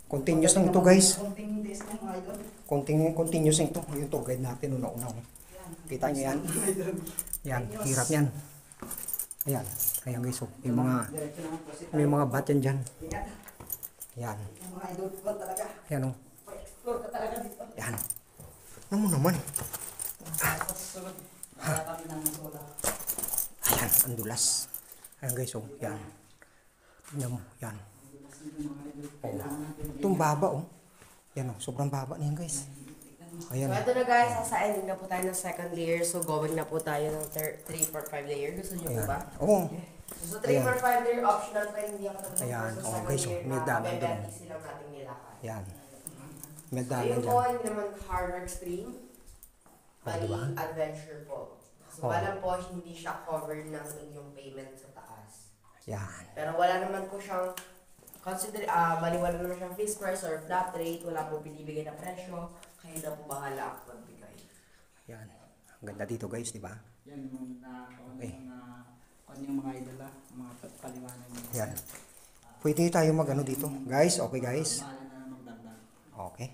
Continuous lang to guys. Konting days na mga idol. Continuous lang to. Yung tour guide natin una-una. Kita nyo yan? Yan, hirap yan. Ayan. Ayan guys, oh. May mga bat yan dyan. Yan. Mga idol ko talaga. Yan, oh. Explore ka talaga dito. Yan. Ano mo naman? Ayan, ang dulas. Ayan guys, oh. Yan. Tingnan mo, yan. Oh. Itong baba, oh. Yan, oh. Sobrang baba na yan guys. Ayan. So, ito na guys, sa ending na po tayo ng second layer. So, going na po tayo ng 3, 4, 5 layer. Gusto nyo po ba? Oo. So, 3, 4, 5 layer optional pa hindi ako tapos Ayan. sa Oh, second guys, layer may na dalan doon. bebeti silang nating nilakad. Yan. May So, dalan yung dyan. po, hindi naman hard extreme. Bali, diba? adventure po. So, Oh. wala po, hindi siya covered ng inyong payment sa taas. Yan. Pero wala naman po siyang bali wala naman siyang fixed price or flat rate, wala po binibigay na presyo, kayo na po bahala ang magbigay. Yan. Ang ganda dito guys, di ba? Yan yung Okay. yung mga idol mga paliwanag niya. Yan. Pwede tayo mag-ano dito. Guys, okay guys? Bahala na magdagdag. Okay.